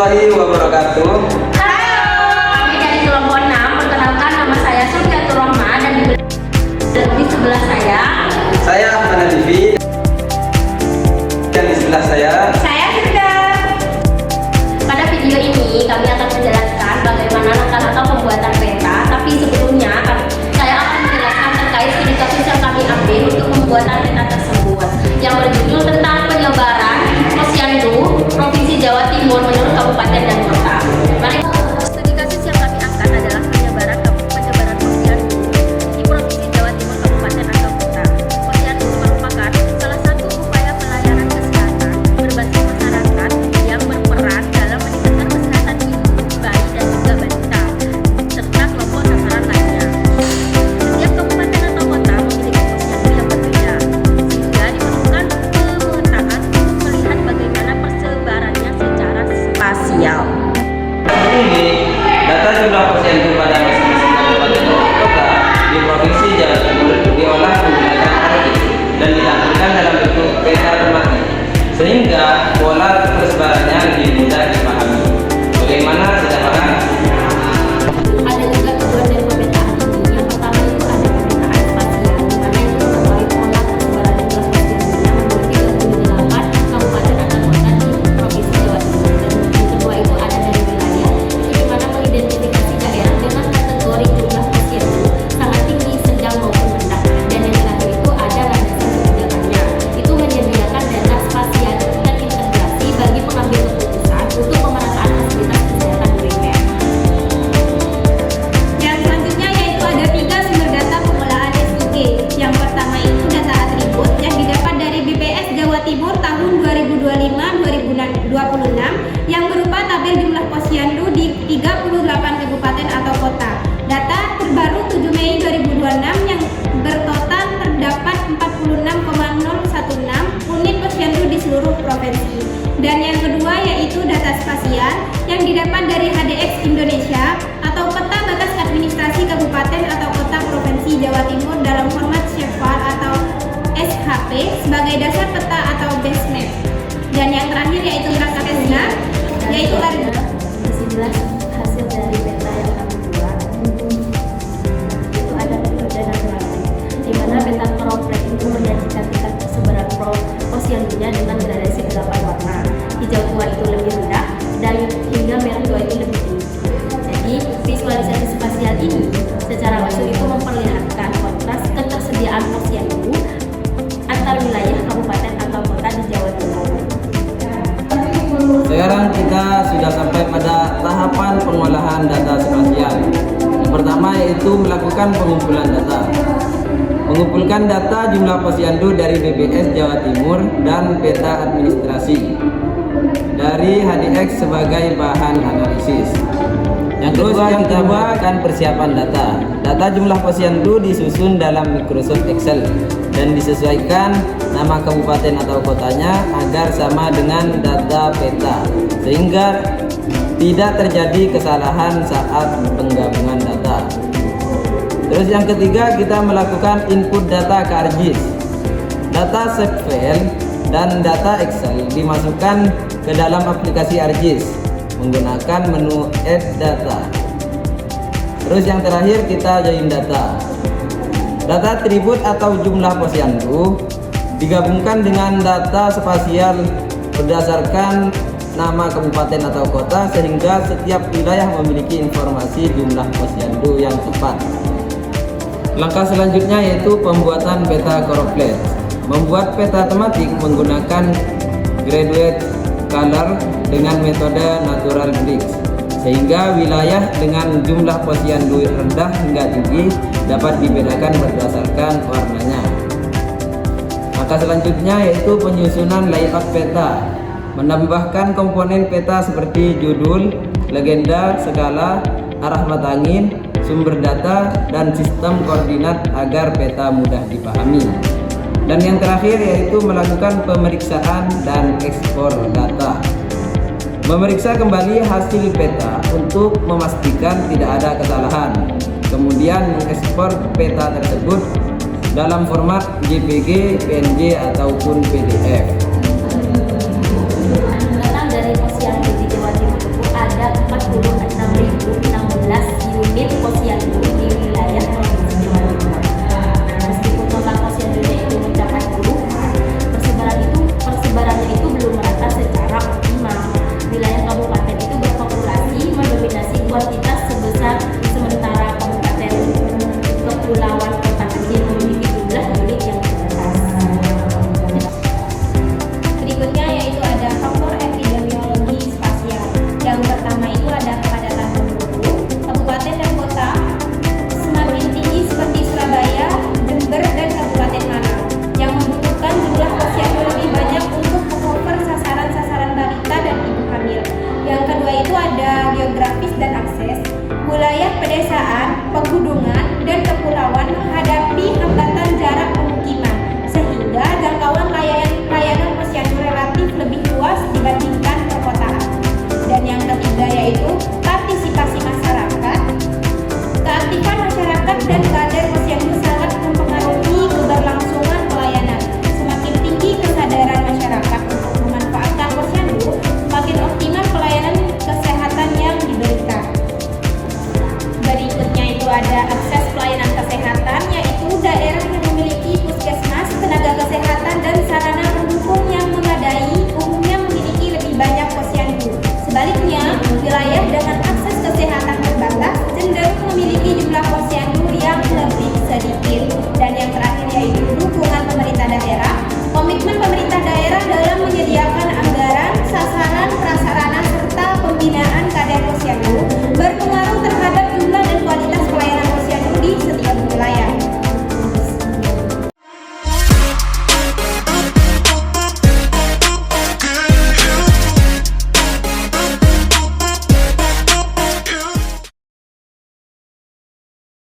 warahmatullahi wabarakatuh. Halo, kami dari kelompok 6. Perkenalkan, nama saya Suryatul Rohma dan di sebelah Saya Ahmad Alifi. Dan di sebelah saya Firda. Pada video ini kami akan menjelaskan bagaimana langkah-langkah pembuatan peta. Tapi sebelumnya saya akan menjelaskan terkait studi kasus yang kami ambil untuk pembuatan peta tersebut, yang berjudul tentang penyebaran Posyandu Provinsi Jawa Timur menurut kabupaten dan kota. Mari. Studi kasus yang kami angkat adalah penyebaran Posyandu di Provinsi Jawa Timur kabupaten atau kota. Posyandu merupakan salah satu upaya pelayanan kesehatan berbasis masyarakat yang berperan dalam meningkatkan kesehatan ibu, bayi dan juga balita serta kelompok sasaran lainnya. Setiap kabupaten atau kota memiliki posyandu yang berbeda, sehingga diperlukan pemetaan untuk melihat bagaimana persebarannya secara spasial. ini data jumlah posyandu pada masing-masing kabupaten dan kota di Provinsi Jawa Timur diolah menggunakan artis dan ditampilkan dalam bentuk peta tematik, sehingga pola persebarannya lebih mudah dipahami. Bagaimana sudah paham? Ada juga tujuan dari pemetaan ini. Yang pertama itu ada pemetaan spasial, di mana itu mengetahui pola persebaran jumlah posyandunya menurut 38 kabupaten atau kota di Provinsi Jawa Timur. Dan yang kedua itu ada dari wilayah, itu di mana mengidentifikasi daerah dengan kategori jumlah posyandu sangat tinggi, sedang maupun rendah. Dan yang terakhir itu ada landasan kebijakannya, itu menyediakan data spasial terintegrasi bagi pengambil keputusan untuk pemerataan fasilitas kesehatan UMR. Yang selanjutnya yaitu ada 3 sumber data pengolahan SUG. Yang pertama itu data atribut yang didapat dari BPS Jawa Timur tahun 2025-2026 yang berupa tabel jumlah posyandu di 38 kabupaten atau kota. Data terbaru 7 Mei 2026 yang bertotal terdapat 46,016 unit posyandu di seluruh provinsi. Dan yang kedua yaitu data spasial yang didapat dari HDX Indonesia atau peta batas administrasi kabupaten atau kota provinsi Jawa Timur dalam format shapefile atau SHP sebagai dasar peta atau base map. Dan yang terakhir yaitu data Tesla yaitu Disinilah hasil dari peta yang kami buat. Itu ada metode dan grafik, di mana peta Proplek itu menyajikan tingkat persebaran posyandunya dengan gradasi 8 warna. Hijau tua itu lebih rendah dan hingga merah tua itu lebih tinggi. Jadi visualisasi spasial ini secara langsung itu memperlihatkan kontras ketersediaan posyandu antar wilayah kabupaten atau kota di Jawa Timur. Sekarang kita sudah sampai pada tahapan pengolahan data spasial. Yang pertama yaitu melakukan pengumpulan data. Mengumpulkan data jumlah posyandu dari BPS Jawa Timur dan peta administrasi dari HDX sebagai bahan analisis. Yang kedua kita buatkan persiapan data. Data jumlah posyandu disusun dalam Microsoft Excel dan disesuaikan nama kabupaten atau kotanya agar sama dengan data peta, sehingga tidak terjadi kesalahan saat penggabungan data. Terus yang ketiga kita melakukan input data ke ArcGIS. Data shapefile dan data Excel dimasukkan ke dalam aplikasi ArcGIS menggunakan menu Add Data. Terus yang terakhir kita join data. Data atribut atau jumlah posyandu digabungkan dengan data spasial berdasarkan nama kabupaten atau kota, sehingga setiap wilayah memiliki informasi jumlah posyandu yang tepat. Langkah selanjutnya yaitu pembuatan peta Proplek. Membuat peta tematik menggunakan graduate color dengan metode natural bricks, sehingga wilayah dengan jumlah posyandu rendah hingga tinggi dapat dibedakan berdasarkan warnanya. Langkah selanjutnya yaitu penyusunan layout peta. Menambahkan komponen peta seperti judul, legenda, skala, arah mata angin, sumber data, dan sistem koordinat agar peta mudah dipahami. Dan yang terakhir yaitu melakukan pemeriksaan dan ekspor data. Memeriksa kembali hasil peta untuk memastikan tidak ada kesalahan. Kemudian mengekspor peta tersebut dalam format JPG, PNG, ataupun PDF. Data dari posyandu di Jawa Timur itu pedesaan, pegunungan, dan kepulauan menghadapi hambatan jarak pemukiman, sehingga jangkauan layanan posyandu relatif lebih luas dibandingkan